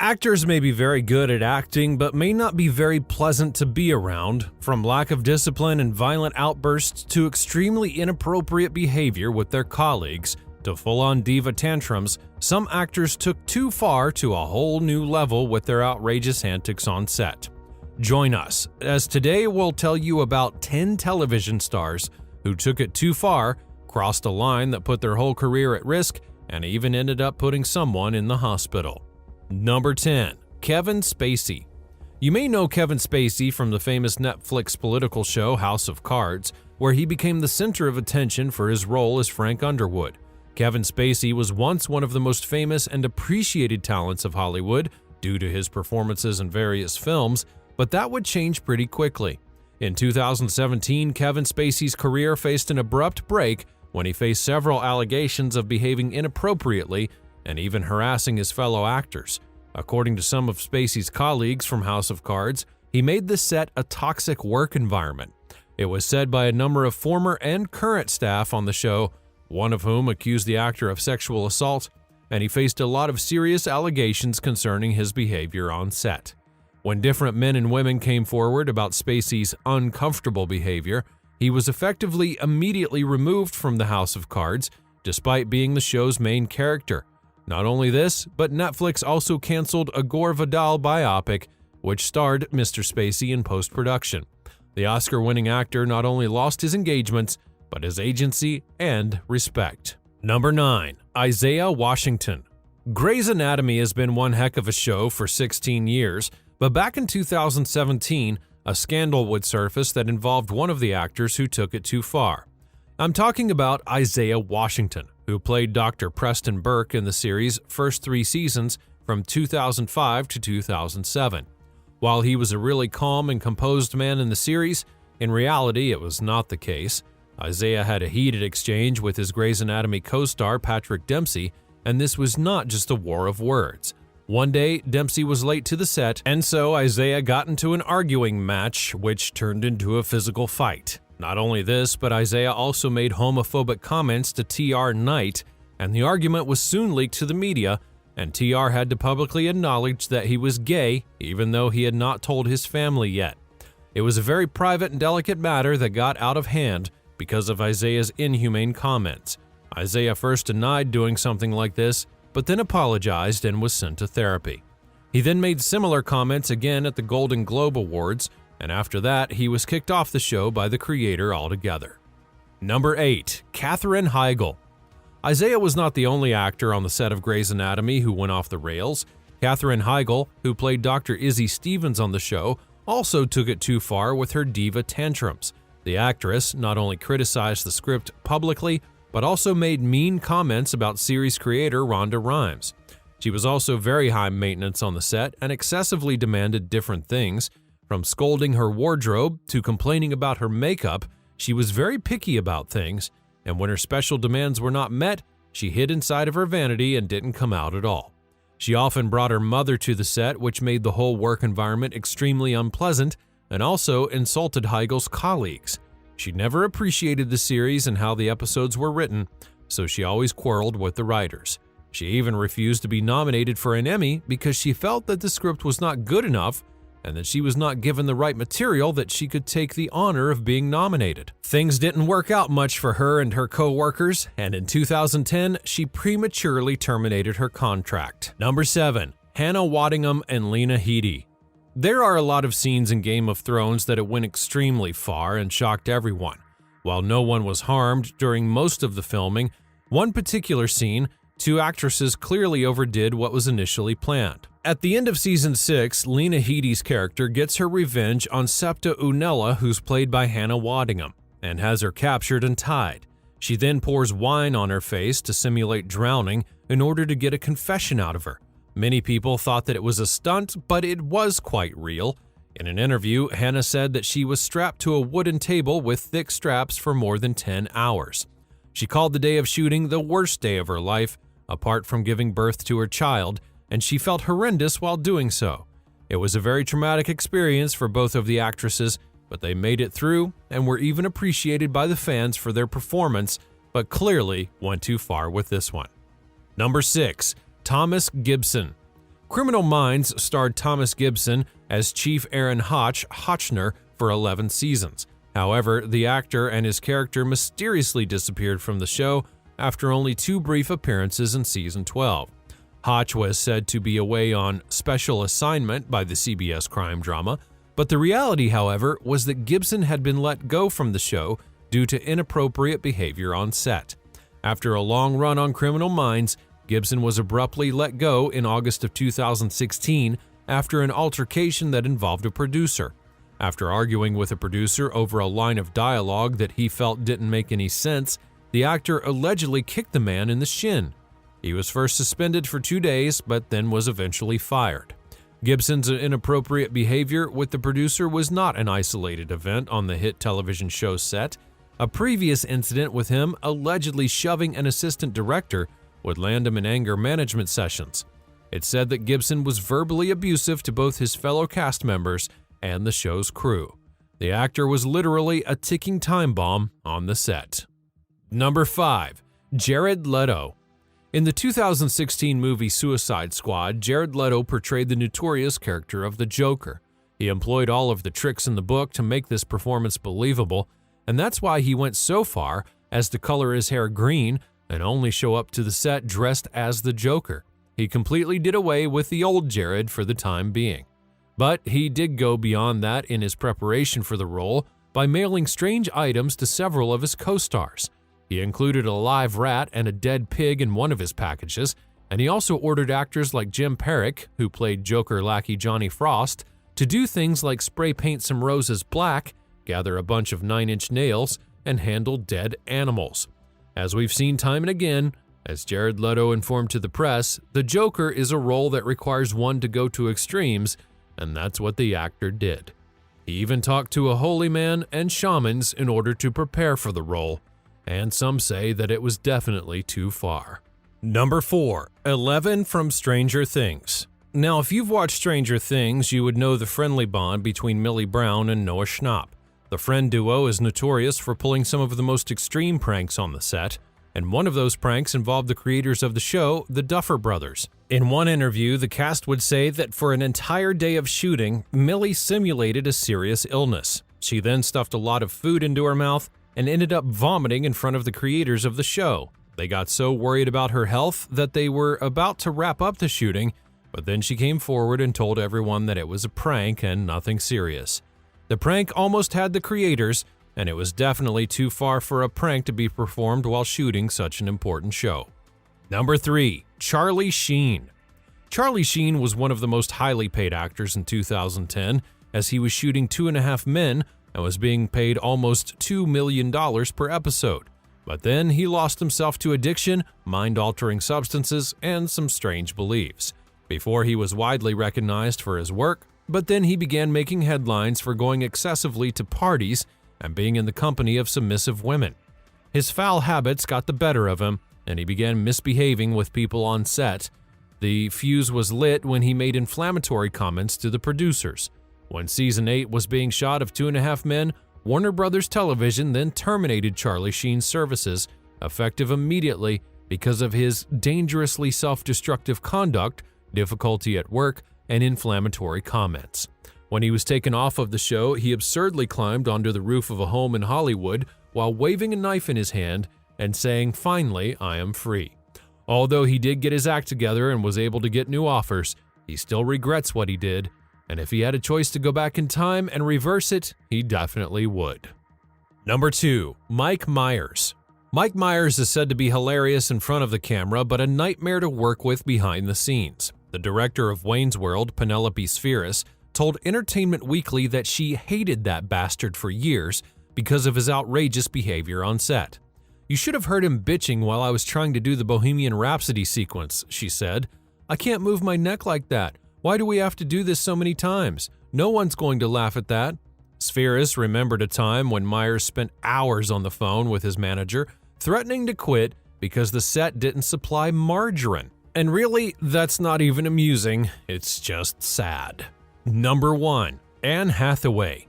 Actors may be very good at acting, but may not be very pleasant to be around. From lack of discipline and violent outbursts to extremely inappropriate behavior with their colleagues to full-on diva tantrums, some actors took too far to a whole new level with their outrageous antics on set. Join us, as today we'll tell you about 10 television stars who took it too far, crossed a line that put their whole career at risk, and even ended up putting someone in the hospital. Number 10. Kevin Spacey. You may know Kevin Spacey from the famous Netflix political show House of Cards, where he became the center of attention for his role as Frank Underwood. Kevin Spacey was once one of the most famous and appreciated talents of Hollywood due to his performances in various films, but that would change pretty quickly. In 2017, Kevin Spacey's career faced an abrupt break when he faced several allegations of behaving inappropriately and even harassing his fellow actors. According to some of Spacey's colleagues from House of Cards, he made the set a toxic work environment. It was said by a number of former and current staff on the show, one of whom accused the actor of sexual assault, and he faced a lot of serious allegations concerning his behavior on set. When different men and women came forward about Spacey's uncomfortable behavior, he was effectively immediately removed from the House of Cards, despite being the show's main character. Not only this, but Netflix also canceled a Gore Vidal biopic, which starred Mr. Spacey in post-production. The Oscar-winning actor not only lost his engagements, but his agency and respect. Number 9. Isaiah Washington. Grey's Anatomy has been one heck of a show for 16 years, but back in 2017, a scandal would surface that involved one of the actors who took it too far. I'm talking about Isaiah Washington, who played Dr. Preston Burke in the series' first 3 seasons from 2005 to 2007. While he was a really calm and composed man in the series, in reality it was not the case. Isaiah had a heated exchange with his Grey's Anatomy co-star Patrick Dempsey, and this was not just a war of words. One day, Dempsey was late to the set, and so Isaiah got into an arguing match, which turned into a physical fight. Not only this, but Isaiah also made homophobic comments to TR Knight, and the argument was soon leaked to the media, and TR had to publicly acknowledge that he was gay, even though he had not told his family yet. It was a very private and delicate matter that got out of hand because of Isaiah's inhumane comments. Isaiah first denied doing something like this, but then apologized and was sent to therapy. He then made similar comments again at the Golden Globe Awards, and after that, he was kicked off the show by the creator altogether. Number 8. Katherine Heigl. Isaiah was not the only actor on the set of Grey's Anatomy who went off the rails. Katherine Heigl, who played Dr. Izzy Stevens on the show, also took it too far with her diva tantrums. The actress not only criticized the script publicly, but also made mean comments about series creator Rhonda Rhimes. She was also very high maintenance on the set and excessively demanded different things. From scolding her wardrobe to complaining about her makeup, she was very picky about things, and when her special demands were not met, she hid inside of her vanity and didn't come out at all. She often brought her mother to the set, which made the whole work environment extremely unpleasant, and also insulted Heigl's colleagues. She never appreciated the series and how the episodes were written, so she always quarreled with the writers. She even refused to be nominated for an Emmy because she felt that the script was not good enough and that she was not given the right material that she could take the honor of being nominated. Things didn't work out much for her and her co-workers, and in 2010, she prematurely terminated her contract. Number 7. Hannah Waddingham and Lena Headey. There are a lot of scenes in Game of Thrones that it went extremely far and shocked everyone. While no one was harmed during most of the filming, one particular scene, 2 actresses clearly overdid what was initially planned. At the end of Season 6, Lena Headey's character gets her revenge on Septa Unella, who's played by Hannah Waddingham, and has her captured and tied. She then pours wine on her face to simulate drowning in order to get a confession out of her. Many people thought that it was a stunt, but it was quite real. In an interview, Hannah said that she was strapped to a wooden table with thick straps for more than 10 hours. She called the day of shooting the worst day of her life, apart from giving birth to her child, and she felt horrendous while doing so. It was a very traumatic experience for both of the actresses, but they made it through and were even appreciated by the fans for their performance, but clearly went too far with this one. Number 6. Thomas Gibson. Criminal Minds starred Thomas Gibson as Chief Aaron Hotchner for 11 seasons. However, the actor and his character mysteriously disappeared from the show after only 2 brief appearances in season 12. Hotch was said to be away on special assignment by the CBS crime drama, but the reality, however, was that Gibson had been let go from the show due to inappropriate behavior on set. After a long run on Criminal Minds, Gibson was abruptly let go in August of 2016 after an altercation that involved a producer. After arguing with a producer over a line of dialogue that he felt didn't make any sense, the actor allegedly kicked the man in the shin. He was first suspended for 2 days, but then was eventually fired. Gibson's inappropriate behavior with the producer was not an isolated event on the hit television show set. A previous incident with him allegedly shoving an assistant director would land him in anger management sessions. It's said that Gibson was verbally abusive to both his fellow cast members and the show's crew. The actor was literally a ticking time bomb on the set. Number 5. Jared Leto. In the 2016 movie Suicide Squad, Jared Leto portrayed the notorious character of the Joker. He employed all of the tricks in the book to make this performance believable, and that's why he went so far as to color his hair green and only show up to the set dressed as the Joker. He completely did away with the old Jared for the time being. But he did go beyond that in his preparation for the role by mailing strange items to several of his co-stars. He included a live rat and a dead pig in one of his packages, and he also ordered actors like Jim Perrick, who played Joker lackey Johnny Frost, to do things like spray paint some roses black, gather a bunch of 9-inch nails, and handle dead animals. As we've seen time and again, as Jared Leto informed to the press, the Joker is a role that requires one to go to extremes, and that's what the actor did. He even talked to a holy man and shamans in order to prepare for the role, and some say that it was definitely too far. Number 4. Eleven from Stranger Things. Now, if you've watched Stranger Things, you would know the friendly bond between Millie Brown and Noah Schnapp. The friend duo is notorious for pulling some of the most extreme pranks on the set, and one of those pranks involved the creators of the show, the Duffer Brothers. In one interview, the cast would say that for an entire day of shooting, Millie simulated a serious illness. She then stuffed a lot of food into her mouth and ended up vomiting in front of the creators of the show. They got so worried about her health that they were about to wrap up the shooting, but then she came forward and told everyone that it was a prank and nothing serious. The prank almost had the creators, and it was definitely too far for a prank to be performed while shooting such an important show. Number 3. Charlie Sheen. Charlie Sheen was one of the most highly paid actors in 2010, as he was shooting 2.5 Men and was being paid almost $2 million per episode. But then he lost himself to addiction, mind-altering substances, and some strange beliefs. Before he was widely recognized for his work, but then he began making headlines for going excessively to parties and being in the company of submissive women. His foul habits got the better of him, and he began misbehaving with people on set. The fuse was lit when he made inflammatory comments to the producers. When Season 8 was being shot of 2.5 Men, Warner Brothers Television then terminated Charlie Sheen's services, effective immediately because of his dangerously self-destructive conduct, difficulty at work, and inflammatory comments. When he was taken off of the show, he absurdly climbed onto the roof of a home in Hollywood while waving a knife in his hand and saying, "Finally, I am free." Although he did get his act together and was able to get new offers, he still regrets what he did, and if he had a choice to go back in time and reverse it, he definitely would. Number 2. Mike Myers. Mike Myers is said to be hilarious in front of the camera, but a nightmare to work with behind the scenes. The director of Wayne's World, Penelope Spheris, told Entertainment Weekly that she hated that bastard for years because of his outrageous behavior on set. "You should have heard him bitching while I was trying to do the Bohemian Rhapsody sequence," she said. "I can't move my neck like that. Why do we have to do this so many times? No one's going to laugh at that." Spheris remembered a time when Myers spent hours on the phone with his manager, threatening to quit because the set didn't supply margarine. And really, that's not even amusing, it's just sad. Number 1. Anne Hathaway.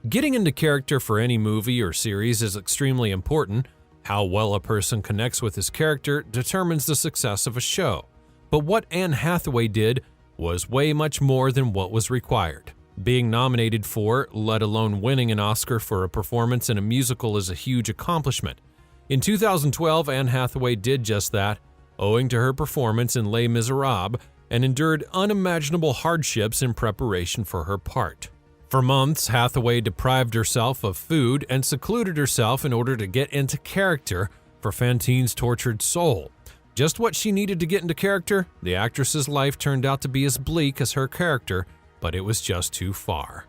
Getting into character for any movie or series is extremely important. How well a person connects with his character determines the success of a show. But what Anne Hathaway did was way much more than what was required. Being nominated for, let alone winning an Oscar for a performance in a musical is a huge accomplishment. In 2012, Anne Hathaway did just that, owing to her performance in Les Miserables, and endured unimaginable hardships in preparation for her part. For months, Hathaway deprived herself of food and secluded herself in order to get into character for Fantine's tortured soul. Just what she needed to get into character, the actress's life turned out to be as bleak as her character, but it was just too far.